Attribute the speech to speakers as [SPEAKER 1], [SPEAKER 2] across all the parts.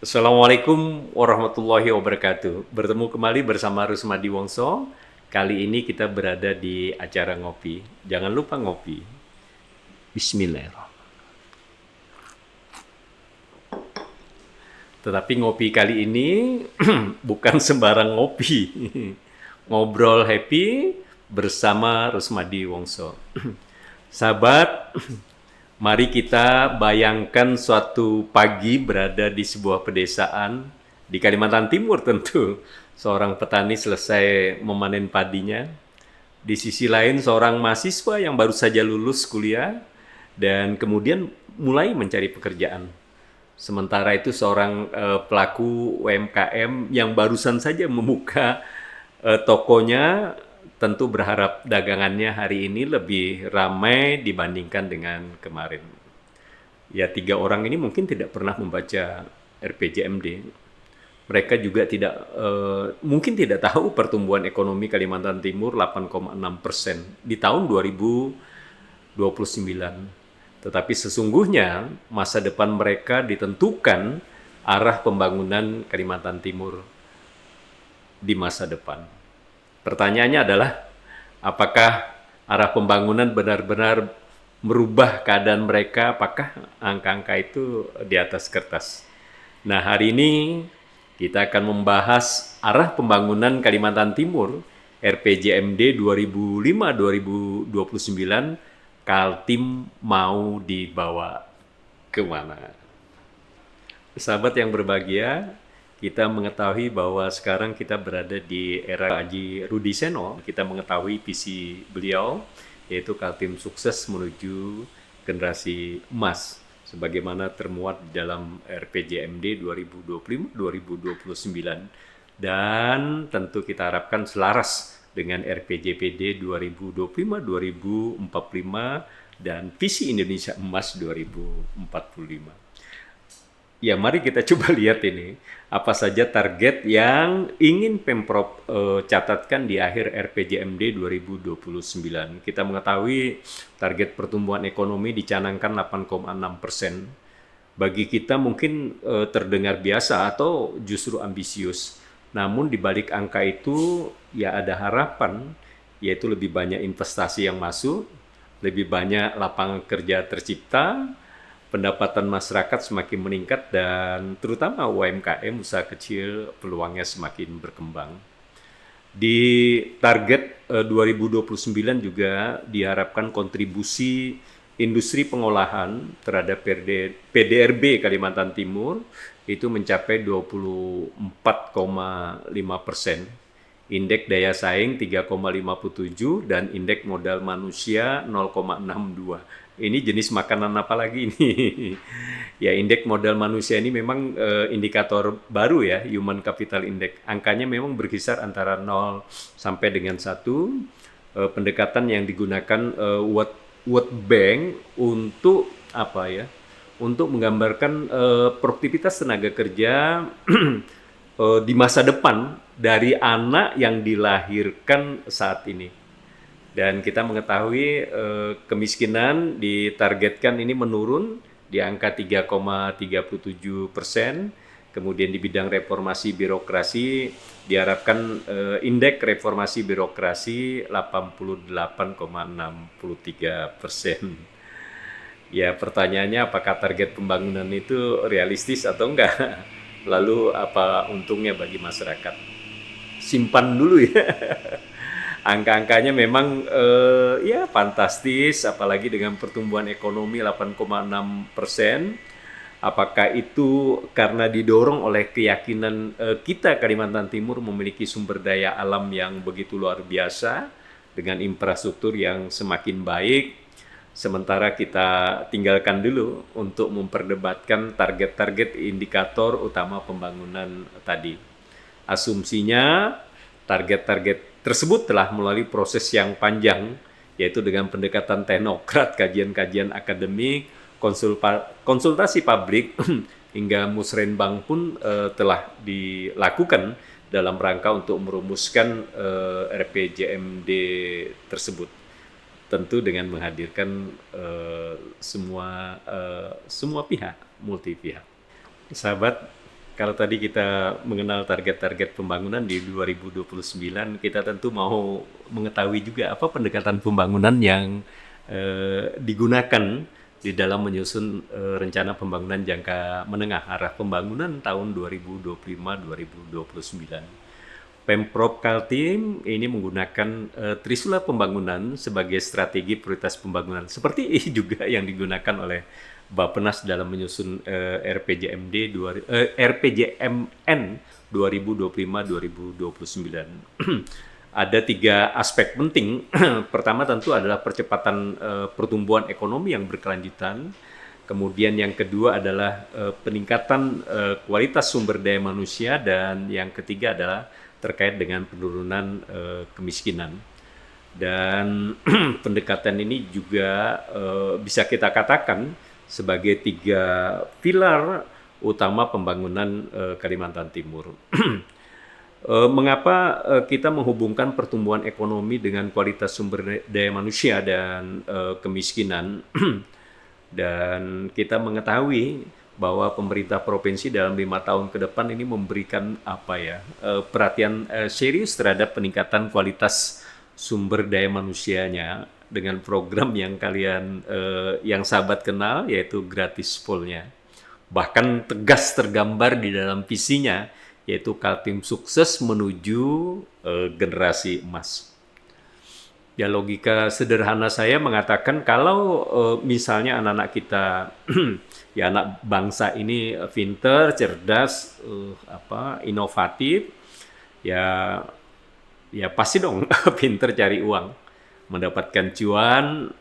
[SPEAKER 1] Assalamualaikum warahmatullahi wabarakatuh. Bertemu kembali bersama Rusmadi Wongso. Kali ini kita berada di acara ngopi. Jangan lupa ngopi. Bismillahirrahmanirrahim. Tetapi ngopi kali ini bukan sembarang ngopi. Ngobrol happy bersama Rusmadi Wongso. Sahabat, mari kita bayangkan suatu pagi berada di sebuah pedesaan di Kalimantan Timur tentu. Seorang petani selesai memanen padinya. Di sisi lain seorang mahasiswa yang baru saja lulus kuliah dan kemudian mulai mencari pekerjaan. Sementara itu seorang pelaku UMKM yang barusan saja membuka tokonya tentu berharap dagangannya hari ini lebih ramai dibandingkan dengan kemarin. Ya, 3 orang ini mungkin tidak pernah membaca RPJMD. Mereka juga mungkin tidak tahu pertumbuhan ekonomi Kalimantan Timur 8,6% di tahun 2029. Tetapi sesungguhnya masa depan mereka ditentukan arah pembangunan Kalimantan Timur di masa depan. Pertanyaannya adalah, apakah arah pembangunan benar-benar merubah keadaan mereka? Apakah angka-angka itu di atas kertas? Nah, hari ini kita akan membahas arah pembangunan Kalimantan Timur RPJMD 2005-2029. Kaltim mau dibawa kemana? Sahabat yang berbahagia, kita mengetahui bahwa sekarang kita berada di era Haji Rudi Seno. Kita mengetahui visi beliau, yaitu Kaltim sukses menuju generasi emas, sebagaimana termuat dalam RPJMD 2025-2029. Dan tentu kita harapkan selaras dengan RPJPD 2025-2045 dan visi Indonesia Emas 2045. Ya, mari kita coba lihat ini, apa saja target yang ingin Pemprov catatkan di akhir RPJMD 2029. Kita mengetahui target pertumbuhan ekonomi dicanangkan 8,6%. Bagi kita mungkin terdengar biasa atau justru ambisius. Namun di balik angka itu ya ada harapan, yaitu lebih banyak investasi yang masuk, lebih banyak lapangan kerja tercipta, pendapatan masyarakat semakin meningkat, dan terutama UMKM, usaha kecil, peluangnya semakin berkembang. Di target 2029 juga diharapkan kontribusi industri pengolahan terhadap PDRB Kalimantan Timur itu mencapai 24,5%, indeks daya saing 3,57 dan indeks modal manusia 0,62. Ini jenis makanan apa lagi ini? Ya, indeks modal manusia ini memang indikator baru ya, Human Capital Index. Angkanya memang berkisar antara 0 sampai dengan 1. Pendekatan yang digunakan World Bank untuk apa ya? Untuk menggambarkan produktivitas tenaga kerja di masa depan dari anak yang dilahirkan saat ini. Dan kita mengetahui kemiskinan ditargetkan ini menurun di angka 3,37%. Kemudian di bidang reformasi birokrasi diharapkan indeks reformasi birokrasi 88,63%. Ya, pertanyaannya apakah target pembangunan itu realistis atau enggak? Lalu apa untungnya bagi masyarakat? Simpan dulu ya. Angka-angkanya memang ya fantastis, apalagi dengan pertumbuhan ekonomi 8,6%. Apakah itu karena didorong oleh keyakinan kita Kalimantan Timur memiliki sumber daya alam yang begitu luar biasa dengan infrastruktur yang semakin baik, sementara kita tinggalkan dulu untuk memperdebatkan target-target indikator utama pembangunan tadi. Asumsinya target-target tersebut telah melalui proses yang panjang, yaitu dengan pendekatan teknokrat, kajian-kajian akademik, konsultasi publik, hingga musrenbang pun telah dilakukan dalam rangka untuk merumuskan RPJMD tersebut. Tentu dengan menghadirkan semua pihak, multi pihak. Sahabat, Kalau tadi kita mengenal target-target pembangunan di 2029, kita tentu mau mengetahui juga apa pendekatan pembangunan yang digunakan di dalam menyusun rencana pembangunan jangka menengah arah pembangunan tahun 2025-2029. Pemprov Kaltim ini menggunakan trisula pembangunan sebagai strategi prioritas pembangunan. Seperti ini juga yang digunakan oleh Bappenas dalam menyusun RPJMN 2025-2029. Ada 3 aspek penting. Pertama tentu adalah percepatan pertumbuhan ekonomi yang berkelanjutan. Kemudian yang kedua adalah peningkatan kualitas sumber daya manusia, dan yang ketiga adalah terkait dengan penurunan kemiskinan. Dan pendekatan ini juga bisa kita katakan sebagai 3 pilar utama pembangunan Kalimantan Timur. Mengapa kita menghubungkan pertumbuhan ekonomi dengan kualitas sumber daya manusia dan kemiskinan? Dan kita mengetahui bahwa pemerintah provinsi dalam 5 tahun ke depan ini memberikan perhatian serius terhadap peningkatan kualitas sumber daya manusianya dengan program yang yang sahabat kenal, yaitu gratis full-nya. Bahkan tegas tergambar di dalam visinya, yaitu Kaltim sukses menuju generasi emas. Ya, logika sederhana saya mengatakan kalau misalnya anak-anak kita, ya anak bangsa ini pinter, cerdas, inovatif, ya pasti dong pinter cari uang, mendapatkan cuan,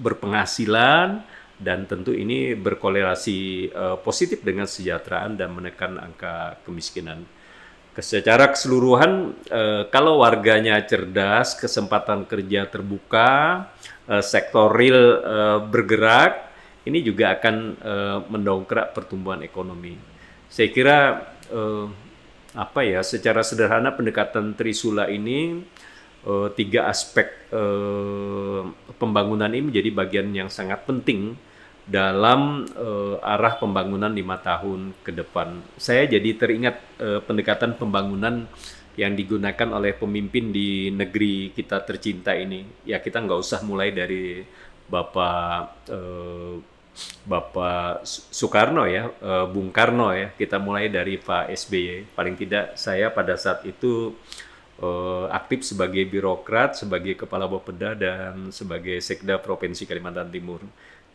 [SPEAKER 1] berpenghasilan, dan tentu ini berkorelasi positif dengan kesejahteraan dan menekan angka kemiskinan. Secara keseluruhan, kalau warganya cerdas, kesempatan kerja terbuka, sektor real bergerak, ini juga akan mendongkrak pertumbuhan ekonomi. Saya kira secara sederhana pendekatan Trisula ini, 3 aspek pembangunan ini menjadi bagian yang sangat penting dalam arah pembangunan 5 tahun ke depan. Saya jadi teringat pendekatan pembangunan yang digunakan oleh pemimpin di negeri kita tercinta ini. Ya, kita nggak usah mulai dari Bapak Soekarno ya, Bung Karno ya. Kita mulai dari Pak SBY. Paling tidak saya pada saat itu aktif sebagai birokrat, sebagai kepala Bapeda, dan sebagai Sekda Provinsi Kalimantan Timur.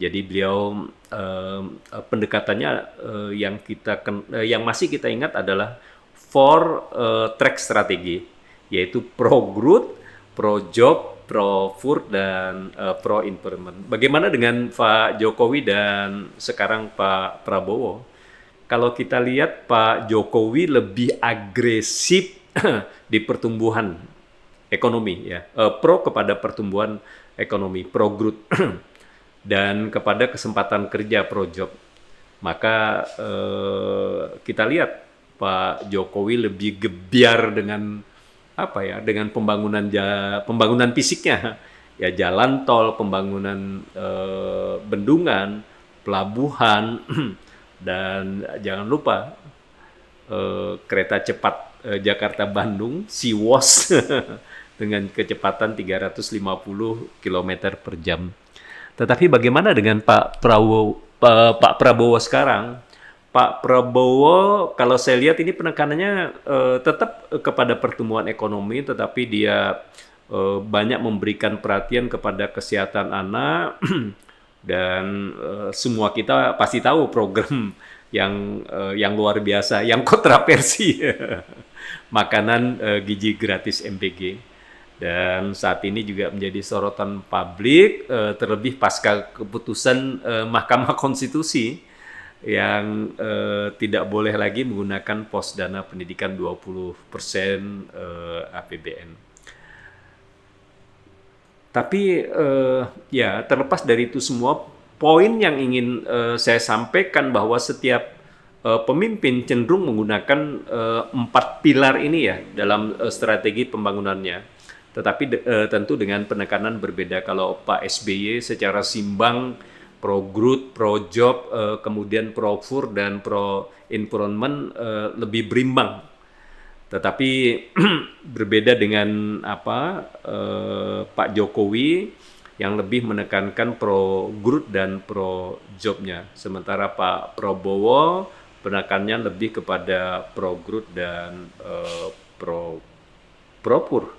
[SPEAKER 1] Jadi beliau pendekatannya yang masih kita ingat adalah 4 track strategi, yaitu pro growth, pro job, pro food, dan pro environment. Bagaimana dengan Pak Jokowi dan sekarang Pak Prabowo? Kalau kita lihat Pak Jokowi lebih agresif di pertumbuhan ekonomi, ya, pro kepada pertumbuhan ekonomi, pro growth. Dan kepada kesempatan kerja, pro job. Maka kita lihat Pak Jokowi lebih gebyar dengan dengan pembangunan fisiknya, ya, jalan tol, pembangunan bendungan, pelabuhan, dan jangan lupa kereta cepat Jakarta Bandung, Siwos, dengan kecepatan 350 km per jam. Tetapi bagaimana dengan Pak Prabowo sekarang? Pak Prabowo, kalau saya lihat ini penekanannya tetap kepada pertumbuhan ekonomi, tetapi dia banyak memberikan perhatian kepada kesehatan anak, dan semua kita pasti tahu program yang luar biasa, yang kontroversi, makanan gizi gratis MBG. Dan saat ini juga menjadi sorotan publik, terlebih pasca keputusan Mahkamah Konstitusi yang tidak boleh lagi menggunakan pos dana pendidikan 20% APBN. Tapi ya, terlepas dari itu semua, poin yang ingin saya sampaikan bahwa setiap pemimpin cenderung menggunakan 4 pilar ini ya dalam strategi pembangunannya. Tetapi tentu dengan penekanan berbeda. Kalau Pak SBY secara simbang pro growth, pro job, kemudian pro fur dan pro environment lebih berimbang. Tetapi berbeda dengan Pak Jokowi yang lebih menekankan pro growth dan pro jobnya. Sementara Pak Prabowo penekanannya lebih kepada pro growth dan pro fur.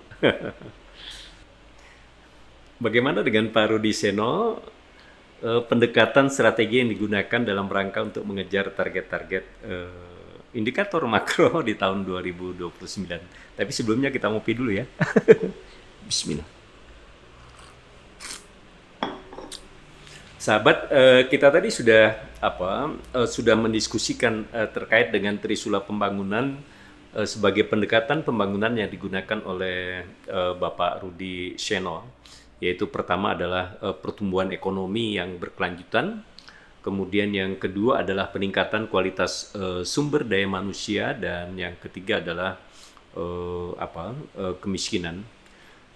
[SPEAKER 1] Bagaimana dengan Pak Rudi Seno? Pendekatan strategi yang digunakan dalam rangka untuk mengejar target-target indikator makro di tahun 2029. Tapi sebelumnya kita ngopi dulu ya. Bismillah. Sahabat, kita tadi sudah mendiskusikan terkait dengan trisula pembangunan sebagai pendekatan pembangunan yang digunakan oleh Bapak Rudi Seno. Yaitu pertama adalah pertumbuhan ekonomi yang berkelanjutan, kemudian yang kedua adalah peningkatan kualitas sumber daya manusia, dan yang ketiga adalah kemiskinan.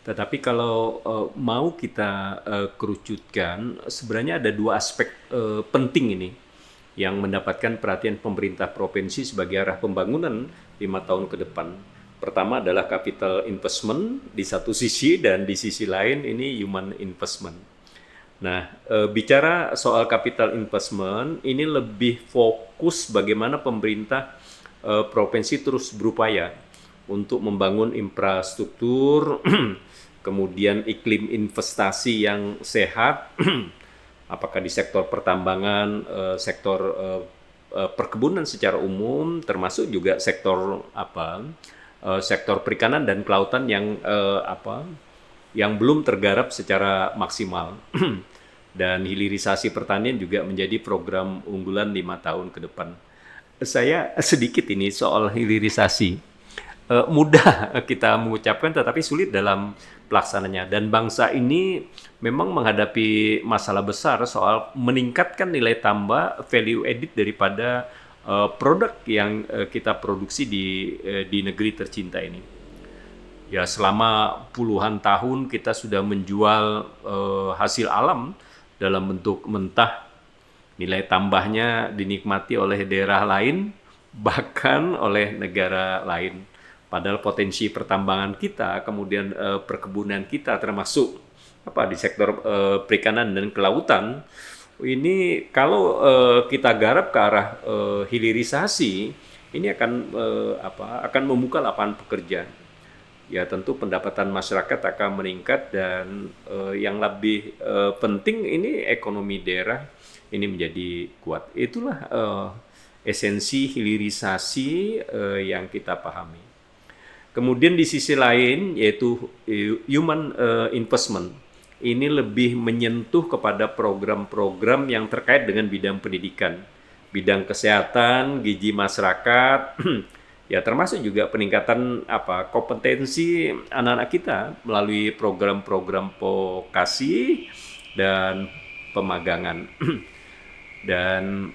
[SPEAKER 1] Tetapi kalau mau kita kerucutkan, sebenarnya ada dua aspek penting ini yang mendapatkan perhatian pemerintah provinsi sebagai arah pembangunan 5 tahun ke depan. Pertama adalah capital investment di satu sisi, dan di sisi lain ini human investment. Nah, bicara soal capital investment, ini lebih fokus bagaimana pemerintah provinsi terus berupaya untuk membangun infrastruktur, kemudian iklim investasi yang sehat, apakah di sektor pertambangan, sektor perkebunan secara umum, termasuk juga sektor sektor perikanan dan kelautan yang belum tergarap secara maksimal. Dan hilirisasi pertanian juga menjadi program unggulan 5 tahun ke depan. Saya sedikit ini soal hilirisasi. Mudah kita mengucapkan tetapi sulit dalam pelaksananya. Dan bangsa ini memang menghadapi masalah besar soal meningkatkan nilai tambah value added daripada produk yang kita produksi di negeri tercinta ini. Ya, selama puluhan tahun kita sudah menjual hasil alam dalam bentuk mentah, nilai tambahnya dinikmati oleh daerah lain, bahkan oleh negara lain. Padahal potensi pertambangan kita, kemudian perkebunan kita, termasuk di sektor perikanan dan kelautan, ini kalau kita garap ke arah hilirisasi, ini akan membuka lapangan pekerjaan. Ya, tentu pendapatan masyarakat akan meningkat, dan yang lebih penting ini ekonomi daerah ini menjadi kuat. Itulah esensi hilirisasi yang kita pahami. Kemudian di sisi lain yaitu human investment. Ini lebih menyentuh kepada program-program yang terkait dengan bidang pendidikan, bidang kesehatan, gizi masyarakat, ya termasuk juga peningkatan kompetensi anak-anak kita melalui program-program vokasi dan pemagangan. Dan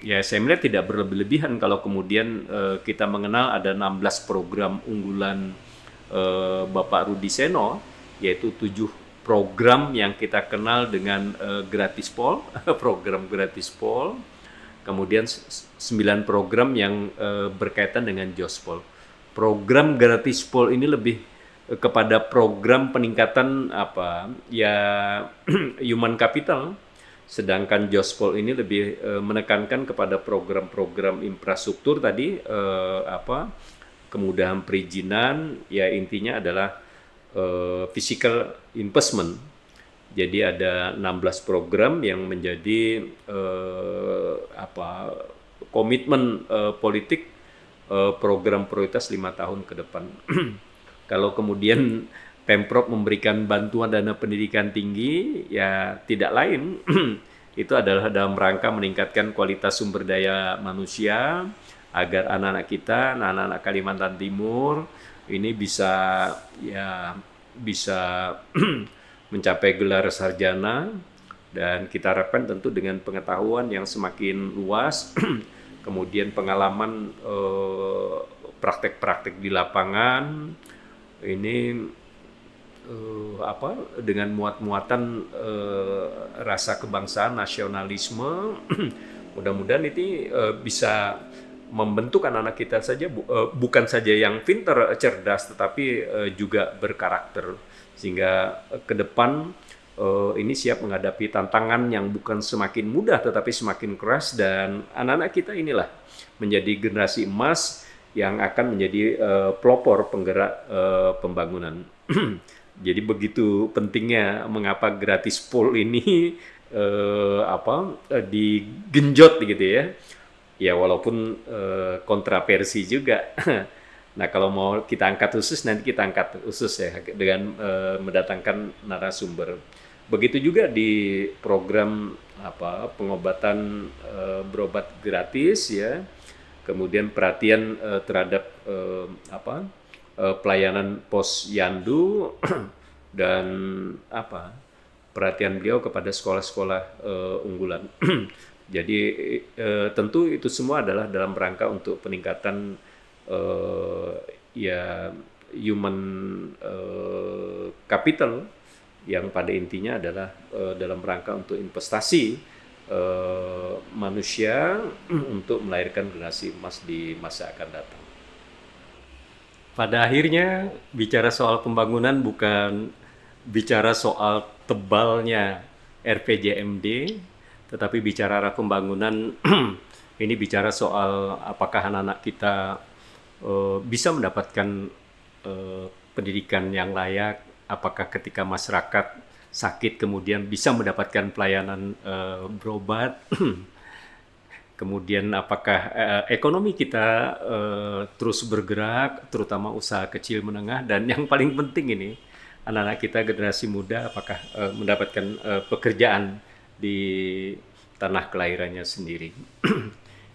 [SPEAKER 1] ya saya melihat tidak berlebih-lebihan kalau kemudian kita mengenal ada 16 program unggulan Bapak Rudi Seno, yaitu 7 program yang kita kenal dengan Gratispol, program Gratispol, kemudian 9 program yang berkaitan dengan Jospol. Program Gratispol ini lebih kepada program peningkatan human capital, sedangkan Jospol ini lebih menekankan kepada program-program infrastruktur tadi, kemudahan perizinan, ya intinya adalah physical investment. Jadi ada 16 program yang menjadi komitmen politik program prioritas 5 tahun ke depan. Kalau kemudian Pemprov memberikan bantuan dana pendidikan tinggi, ya tidak lain itu adalah dalam rangka meningkatkan kualitas sumber daya manusia agar anak-anak kita, anak-anak Kalimantan Timur ini bisa mencapai gelar sarjana, dan kita harapkan tentu dengan pengetahuan yang semakin luas, kemudian pengalaman praktek-praktek di lapangan, ini dengan muatan-muatan rasa kebangsaan, nasionalisme. Mudah-mudahan ini bisa membentuk anak-anak kita saja, bukan saja yang pintar, cerdas, tetapi juga berkarakter, sehingga ke depan ini siap menghadapi tantangan yang bukan semakin mudah tetapi semakin keras, dan anak-anak kita inilah menjadi generasi emas yang akan menjadi pelopor penggerak pembangunan. Jadi begitu pentingnya mengapa gratis pol ini digenjot gitu ya. Ya walaupun kontroversi juga. Nah kalau mau kita angkat khusus, nanti kita angkat khusus ya dengan mendatangkan narasumber. Begitu juga di program pengobatan berobat gratis ya. Kemudian perhatian terhadap pelayanan posyandu dan perhatian beliau kepada sekolah-sekolah unggulan. Jadi tentu itu semua adalah dalam rangka untuk peningkatan human capital yang pada intinya adalah dalam rangka untuk investasi manusia untuk melahirkan generasi emas di masa akan datang. Pada akhirnya bicara soal pembangunan bukan bicara soal tebalnya RPJMD, tetapi bicara arah pembangunan ini bicara soal apakah anak-anak kita bisa mendapatkan pendidikan yang layak, apakah ketika masyarakat sakit kemudian bisa mendapatkan pelayanan berobat, kemudian apakah ekonomi kita terus bergerak, terutama usaha kecil menengah, dan yang paling penting ini anak-anak kita generasi muda apakah mendapatkan pekerjaan di tanah kelahirannya sendiri.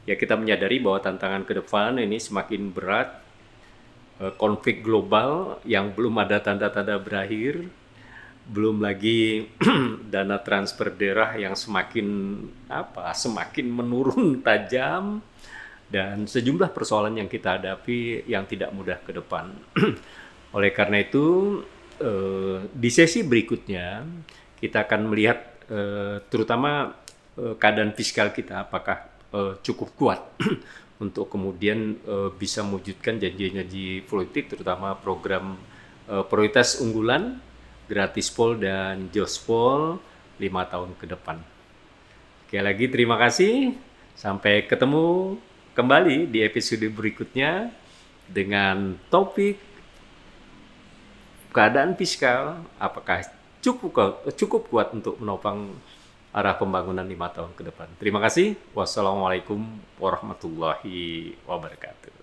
[SPEAKER 1] Ya kita menyadari bahwa tantangan ke depan ini semakin berat, konflik global yang belum ada tanda-tanda berakhir, belum lagi dana transfer daerah yang semakin menurun tajam, dan sejumlah persoalan yang kita hadapi yang tidak mudah ke depan. Oleh karena itu di sesi berikutnya kita akan melihat terutama keadaan fiskal kita apakah cukup kuat untuk kemudian bisa mewujudkan janji-janji politik, terutama program prioritas unggulan, gratis pol dan jospol 5 tahun ke depan. Sekali lagi terima kasih, sampai ketemu kembali di episode berikutnya dengan topik keadaan fiskal apakah cukup kuat untuk menopang arah pembangunan 5 tahun ke depan. Terima kasih. Wassalamualaikum warahmatullahi wabarakatuh.